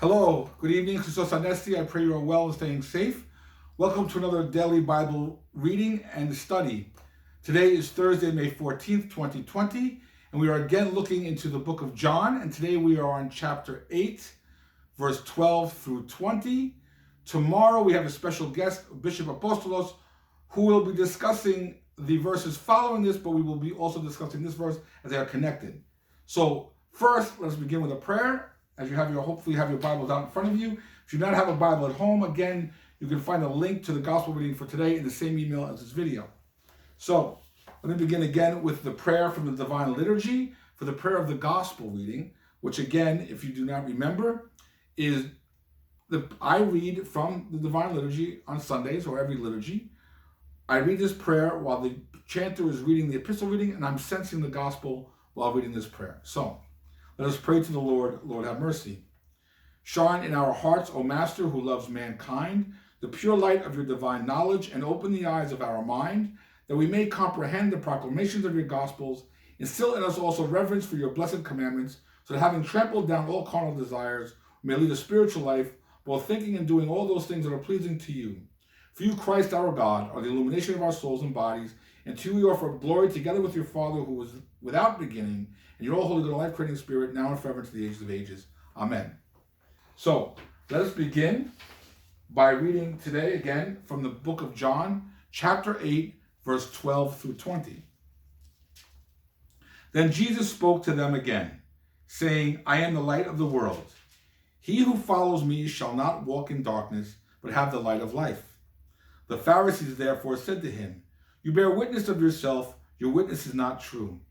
Hello, good evening, Christos Anesti. I pray you are well and staying safe. Welcome to another daily Bible reading and study. Today is Thursday, May 14th, 2020, and we are again looking into the book of John, and today we are on chapter 8, verse 12 through 20. Tomorrow we have a special guest, Bishop Apostolos, who will be discussing the verses following this, but we will be also discussing this verse as they are connected. So first, let's begin with a prayer. As you have hopefully have your Bibles out in front of you. If you do not have a Bible at home, again, you can find a link to the gospel reading for today in the same email as this video. So let me begin again with the prayer from the Divine Liturgy for the prayer of the gospel reading, which again, if you do not remember, is I read from the Divine Liturgy on Sundays or every liturgy. I read this prayer while the chanter is reading the epistle reading, and I'm sensing the gospel while reading this prayer. So let us pray to the Lord. Lord, have mercy. Shine in our hearts, O Master, who loves mankind, the pure light of your divine knowledge, and open the eyes of our mind, that we may comprehend the proclamations of your gospels. Instill in us also reverence for your blessed commandments, so that having trampled down all carnal desires, we may lead a spiritual life, while thinking and doing all those things that are pleasing to you. For you, Christ our God, are the illumination of our souls and bodies, and to you we offer glory together with your Father, who was without beginning, and your all holy good life-creating Spirit, now and forever to the ages of ages. Amen. So, let us begin by reading today again from the book of John, chapter 8, verse 12 through 20. Then Jesus spoke to them again, saying, I am the light of the world. He who follows me shall not walk in darkness, but have the light of life. The Pharisees therefore said to him, You bear witness of yourself, your witness is not true.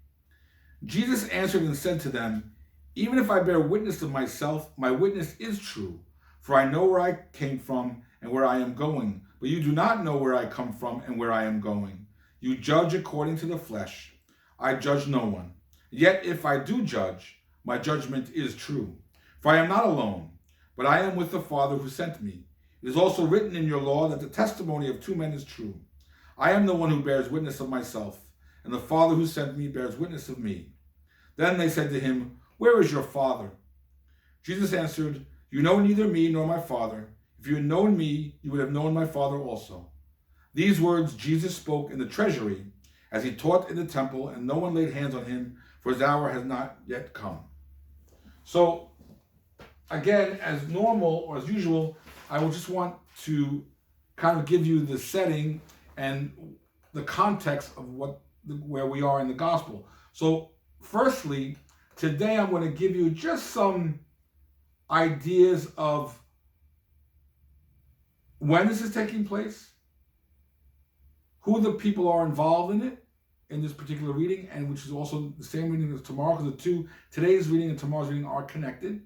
Jesus answered and said to them, Even if I bear witness of myself, my witness is true, for I know where I came from and where I am going, but you do not know where I come from and where I am going. You judge according to the flesh. I judge no one. Yet if I do judge, my judgment is true. For I am not alone, but I am with the Father who sent me. It is also written in your law that the testimony of two men is true. I am the one who bears witness of myself, and the Father who sent me bears witness of me. Then they said to him, Where is your Father? Jesus answered, You know neither me nor my Father. If you had known me, you would have known my Father also. These words Jesus spoke in the treasury, as he taught in the temple, and no one laid hands on him, for his hour has not yet come. So, again, as normal or as usual, I will just want to kind of give you the setting and the context of where we are in the gospel. So, firstly, today I'm going to give you just some ideas of when this is taking place, who the people are involved in it, in this particular reading, and which is also the same reading as tomorrow, because today's reading and tomorrow's reading are connected.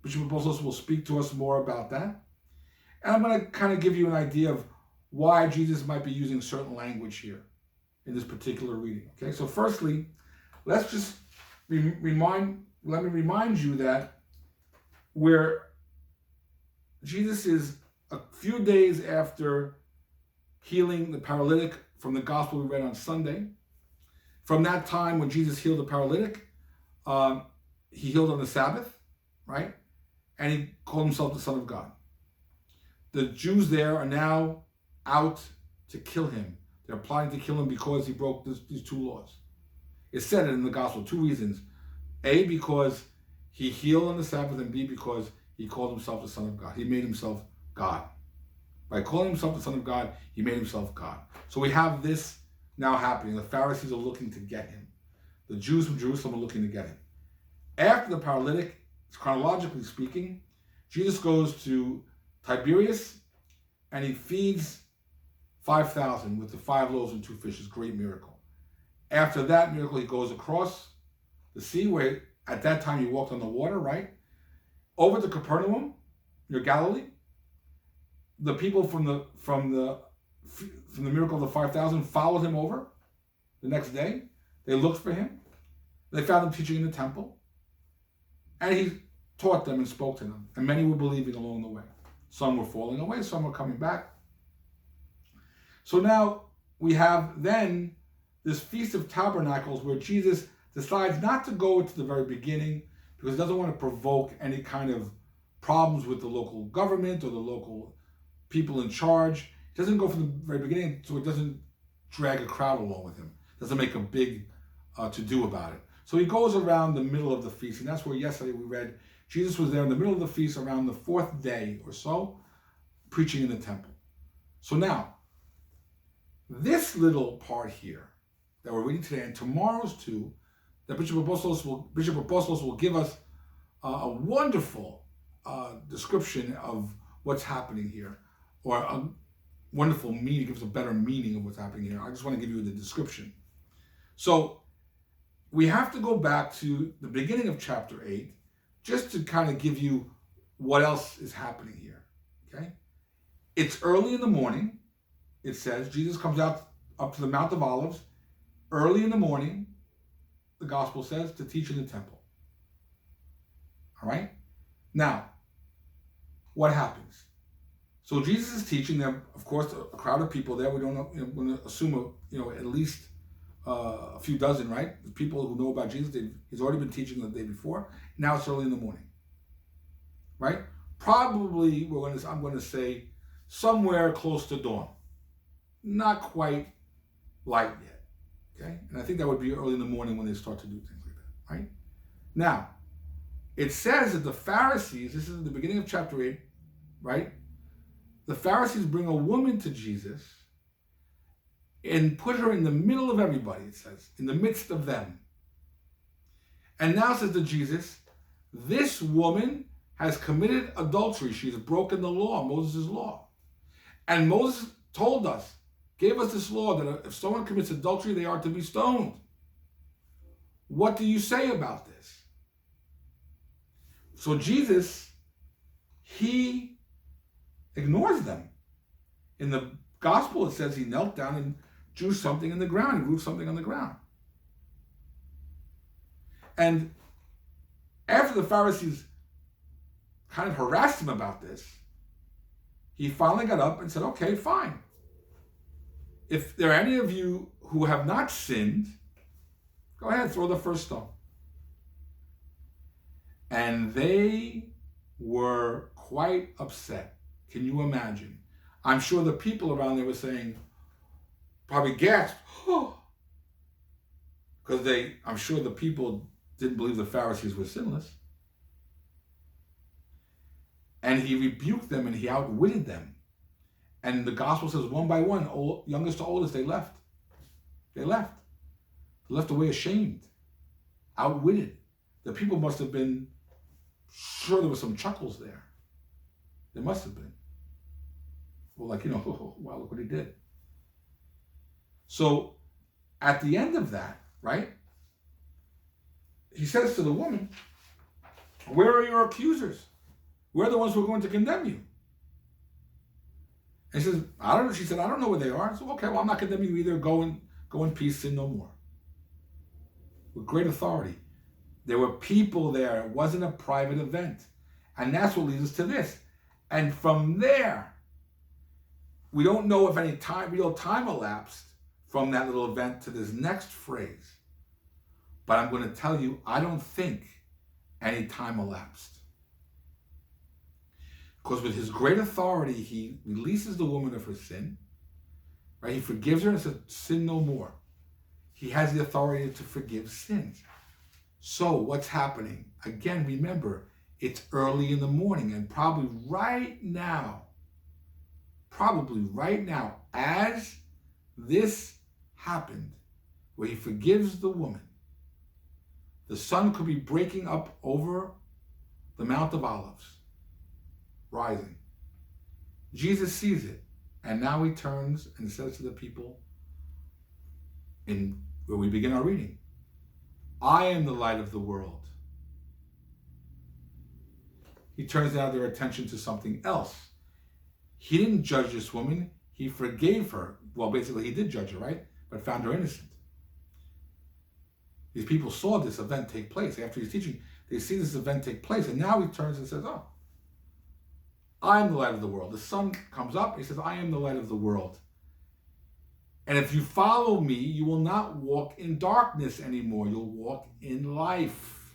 Bishop Apostolos will speak to us more about that. And I'm going to kind of give you an idea of why Jesus might be using certain language here in this particular reading. Okay, so firstly, let's just let me remind you that where Jesus is a few days after healing the paralytic from the gospel we read on Sunday. From that time when Jesus healed the paralytic, he healed on the Sabbath, right? And he called himself the Son of God. The Jews there are now out to kill him. They're plotting to kill him because he broke these two laws. It's said in the gospel, two reasons. A, because he healed on the Sabbath, and B, because he called himself the Son of God. He made himself God. By calling himself the Son of God, he made himself God. So we have this now happening. The Pharisees are looking to get him. The Jews from Jerusalem are looking to get him. After the paralytic, chronologically speaking, Jesus goes to Tiberias and he feeds 5,000 with the 5 loaves and 2 fishes. Great miracle. After that miracle, he goes across the sea, where at that time he walked on the water, right? Over to Capernaum, near Galilee. The people from the miracle of the 5,000 followed him over the next day. They looked for him. They found him teaching in the temple. And he taught them and spoke to them. And many were believing along the way. Some were falling away, some were coming back. So now we have then this Feast of Tabernacles, where Jesus decides not to go to the very beginning because he doesn't want to provoke any kind of problems with the local government or the local people in charge. He doesn't go from the very beginning, so it doesn't drag a crowd along with him. Doesn't make a big to-do about it. So he goes around the middle of the feast, and that's where yesterday we read Jesus was there in the middle of the feast around the 4th day or so, preaching in the temple. So now, this little part here that we're reading today and tomorrow's too, that Bishop Apostolos will give us a wonderful description of what's happening here, or a wonderful meaning, gives a better meaning of what's happening here. I just want to give you the description. So we have to go back to the beginning of chapter 8 just to kind of give you what else is happening here, okay? It's early in the morning. It says Jesus comes out up to the Mount of Olives early in the morning, the gospel says, to teach in the temple. All right? Now, what happens? So Jesus is teaching them, of course, a crowd of people there. We don't know, we're going to assume, at least a few dozen, right? The people who know about Jesus, he's already been teaching the day before. Now it's early in the morning, right? Probably, I'm going to say, somewhere close to dawn. Not quite light yet, okay? And I think that would be early in the morning when they start to do things like that, right? Now, it says that the Pharisees, this is at the beginning of chapter 8, right? The Pharisees bring a woman to Jesus and put her in the middle of everybody, it says, in the midst of them. And now says to Jesus, this woman has committed adultery. She has broken the law, Moses' law. And Moses told us, gave us this law that if someone commits adultery, they are to be stoned. What do you say about this? So Jesus, he ignores them. In the gospel, it says he knelt down and drew something in the ground. He drew something on the ground. And after the Pharisees kind of harassed him about this, he finally got up and said, okay, fine. If there are any of you who have not sinned, go ahead, throw the first stone. And they were quite upset. Can you imagine? I'm sure the people around there were saying, probably gasped, oh, because I'm sure the people didn't believe the Pharisees were sinless. And he rebuked them and he outwitted them. And the gospel says one by one, youngest to oldest, they left. They left. They left away ashamed, outwitted. The people must have been sure there were some chuckles there. There must have been. Well, oh, wow, look what he did. So at the end of that, right, he says to the woman, where are your accusers? Where are the ones who are going to condemn you? And she says, she said, I don't know where they are. So, okay, well, I'm not condemning you either. Go in peace, sin no more. With great authority. There were people there. It wasn't a private event. And that's what leads us to this. And from there, we don't know if any real time elapsed from that little event to this next phrase. But I'm going to tell you, I don't think any time elapsed. Because with his great authority, he releases the woman of her sin. Right? He forgives her and says, sin no more. He has the authority to forgive sins. So what's happening? Again, remember, it's early in the morning, and probably right now, as this happened, where he forgives the woman, the sun could be breaking up over the Mount of Olives, rising. Jesus sees it, and now he turns and says to the people, in where we begin our reading, I am the light of the world. He turns now their attention to something else. He didn't judge this woman. He forgave her. Well, basically, he did judge her, right? But found her innocent. These people saw this event take place. After he's teaching, they see this event take place. And now he turns and says, oh, I am the light of the world. The sun comes up. He says, I am the light of the world. And if you follow me, you will not walk in darkness anymore. You'll walk in life.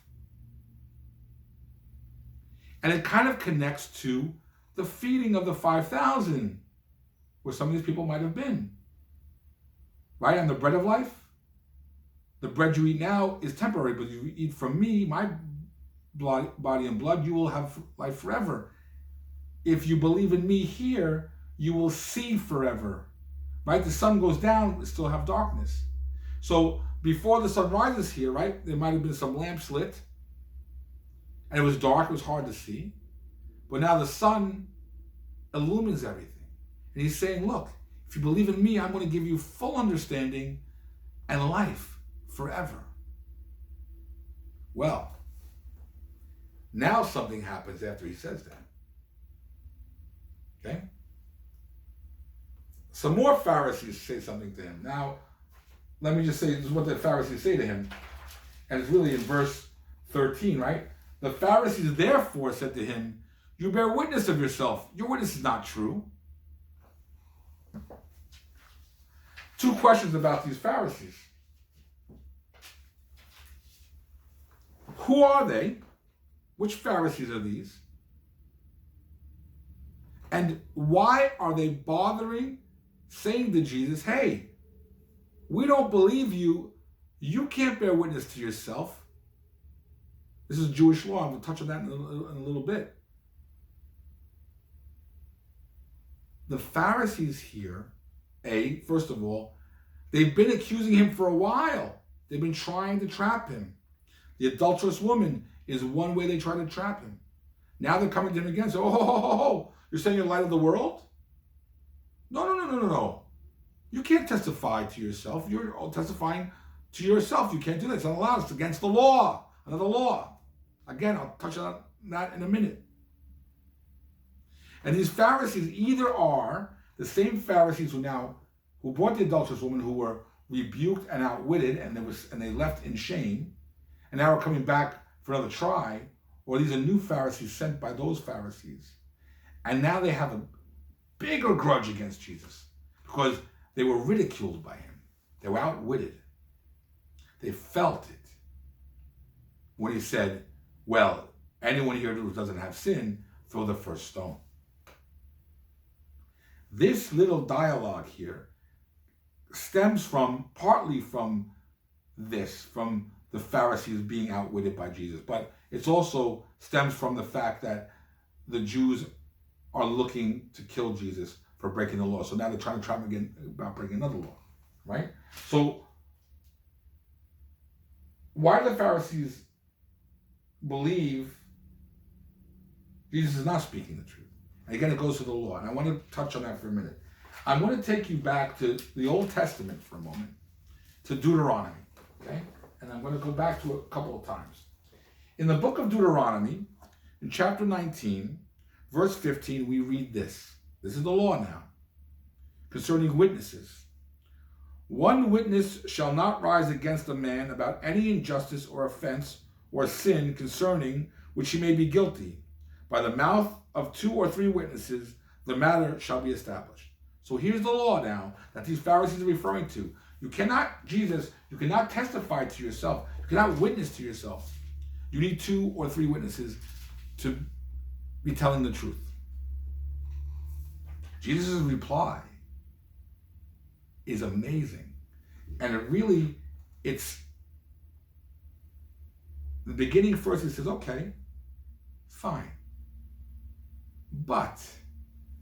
And it kind of connects to the feeding of the 5,000, where some of these people might have been. Right? On the bread of life. The bread you eat now is temporary, but you eat from me, my body and blood, you will have life forever. If you believe in me here, you will see forever. Right? The sun goes down, we still have darkness. So before the sun rises here, right, there might have been some lamps lit, and it was dark, it was hard to see. But now the sun illumines everything. And he's saying, look, if you believe in me, I'm going to give you full understanding and life forever. Well, now something happens after he says that. Okay? Some more Pharisees say something to him. Now, let me just say, this is what the Pharisees say to him. And it's really in verse 13, right? The Pharisees therefore said to him, you bear witness of yourself. Your witness is not true. Two questions about these Pharisees. Who are they? Which Pharisees are these? And why are they bothering saying to Jesus, hey, we don't believe you. You can't bear witness to yourself. This is Jewish law. I'm going to touch on that in a little bit. The Pharisees here, first of all, they've been accusing him for a while. They've been trying to trap him. The adulterous woman is one way they try to trap him. Now they're coming to him again and say, oh, you're saying you're the light of the world? No. You can't testify to yourself. You're testifying to yourself. You can't do that. It's not allowed. It's against the law. Another law. Again, I'll touch on that in a minute. And these Pharisees either are the same Pharisees who brought the adulterous woman, who were rebuked and outwitted, and they left in shame, and now are coming back for another try, or these are new Pharisees sent by those Pharisees. And now they have a bigger grudge against Jesus because they were ridiculed by him. They were outwitted. They felt it when he said, well, anyone here who doesn't have sin, throw the first stone. This little dialogue here stems partly from the Pharisees being outwitted by Jesus, but it also stems from the fact that the Jews are looking to kill Jesus for breaking the law. So now they're trying to trap him again about breaking another law, right? So why do the Pharisees believe Jesus is not speaking the truth? And again, it goes to the law, and I want to touch on that for a minute. I want to take you back to the Old Testament for a moment, to Deuteronomy, okay? And I'm going to go back to it a couple of times. In the book of Deuteronomy, in chapter 19, verse 15, we read this. This is the law now, concerning witnesses. One witness shall not rise against a man about any injustice or offense or sin concerning which he may be guilty. By the mouth of 2 or 3 witnesses, the matter shall be established. So here's the law now that these Pharisees are referring to. You cannot testify to yourself. You cannot witness to yourself. You need 2 or 3 witnesses to be telling the truth. Jesus' reply is amazing. And it's the beginning first. He says, okay, fine. But,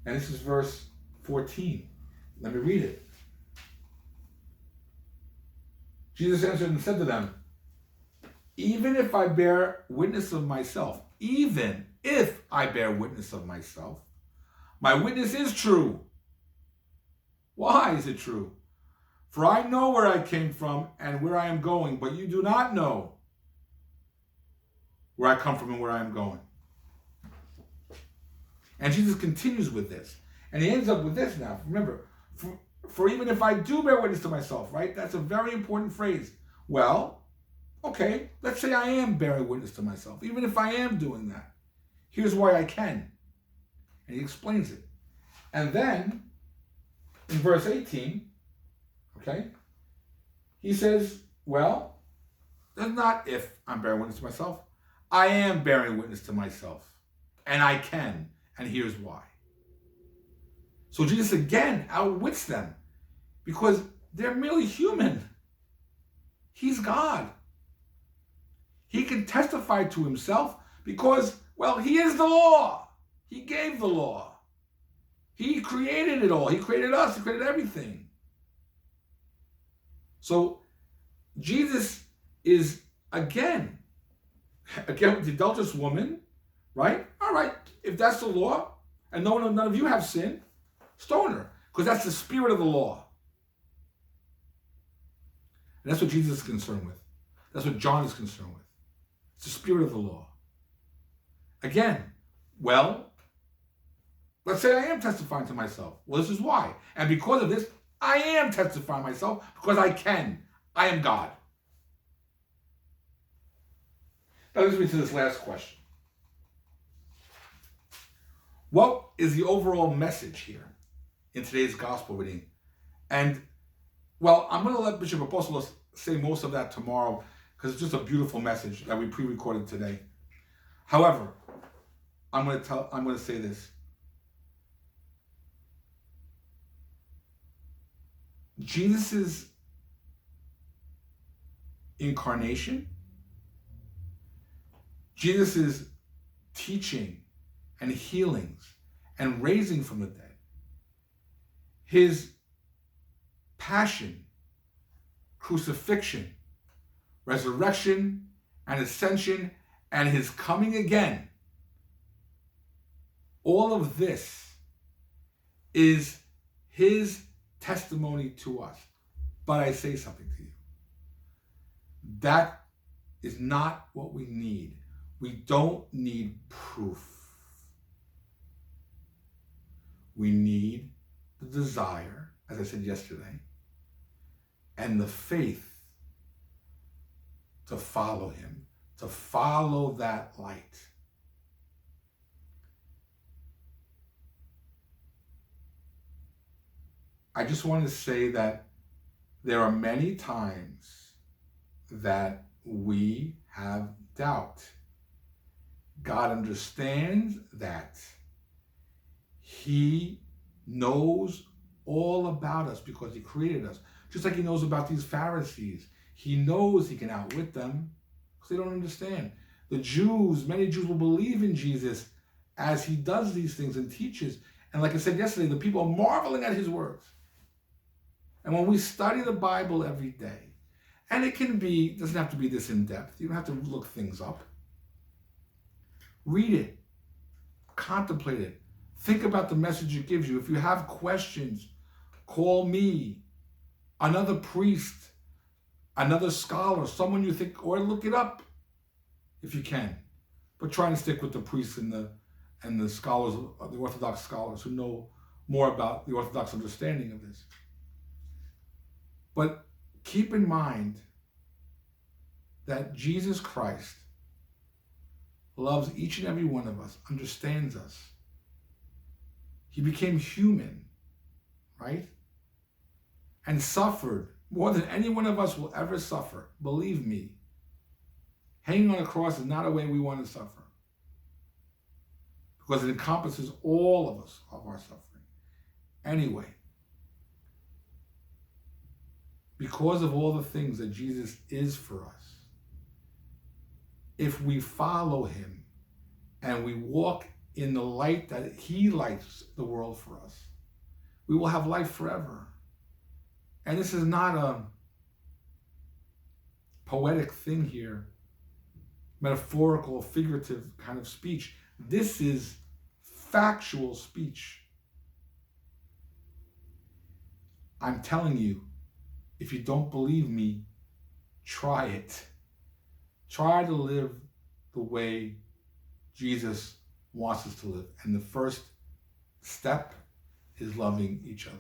and this is verse 14. Let me read it. Jesus answered and said to them, even if I bear witness of myself, my witness is true. Why is it true? For I know where I came from and where I am going, but you do not know where I come from and where I am going. And Jesus continues with this. And he ends up with this now. Remember, for even if I do bear witness to myself, right? That's a very important phrase. Well, okay, let's say I am bearing witness to myself. Even if I am doing that, here's why I can. And he explains it. And then, in verse 18, okay, he says, well, that's not if I'm bearing witness to myself. I am bearing witness to myself. and I can, and here's why. So Jesus again outwits them because they're merely human. He's God. He can testify to himself because, well, he is the law. He gave the law. He created it all. He created us. He created everything. So Jesus is, again with the adulterous woman, right? All right, if that's the law, and none of you have sinned, stone her, because that's the spirit of the law. And that's what Jesus is concerned with. That's what John is concerned with. It's the spirit of the law. Again, well, let's say I am testifying to myself. Well, this is why. And because of this, I am testifying myself because I can. I am God. That leads me to this last question. What is the overall message here in today's gospel reading? And, well, I'm going to let Bishop Apostolos say most of that tomorrow because it's just a beautiful message that we pre-recorded today. However, I'm going to say this. Jesus' incarnation, Jesus' teaching and healings and raising from the dead, his passion, crucifixion, resurrection, and ascension, and his coming again, all of this is his testimony to us. But I say something to you. That is not what we need. We don't need proof. We need the desire, as I said yesterday, and the faith to follow him, to follow that light. I just want to say that there are many times that we have doubt. God understands that. He knows all about us because he created us. Just like he knows about these Pharisees. He knows he can outwit them because they don't understand. The Jews, many Jews will believe in Jesus as he does these things and teaches. And like I said yesterday, the people are marveling at his words. And when we study the Bible every day, and it doesn't have to be this in-depth. You don't have to look things up. Read it. Contemplate it. Think about the message it gives you. If you have questions, call me, another priest, another scholar, someone you think, or look it up if you can. But try and stick with the priests and the scholars, the Orthodox scholars who know more about the Orthodox understanding of this. But keep in mind that Jesus Christ loves each and every one of us, understands us. He became human, right? And suffered more than any one of us will ever suffer. Believe me, hanging on a cross is not a way we want to suffer because it encompasses all of us, of our suffering. Anyway, because of all the things that Jesus is for us, if we follow him and we walk in the light that he lights the world for us, we will have life forever. And this is not a poetic thing here, metaphorical, figurative kind of speech. This is factual speech. I'm telling you, if you don't believe me, try it. Try to live the way Jesus wants us to live. And the first step is loving each other.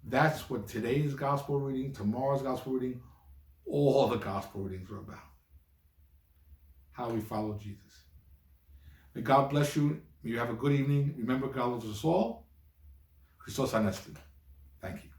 That's what today's gospel reading, tomorrow's gospel reading, all the gospel readings are about. How we follow Jesus. May God bless you. May you have a good evening. Remember, God loves us all. Christos Anesti. Thank you.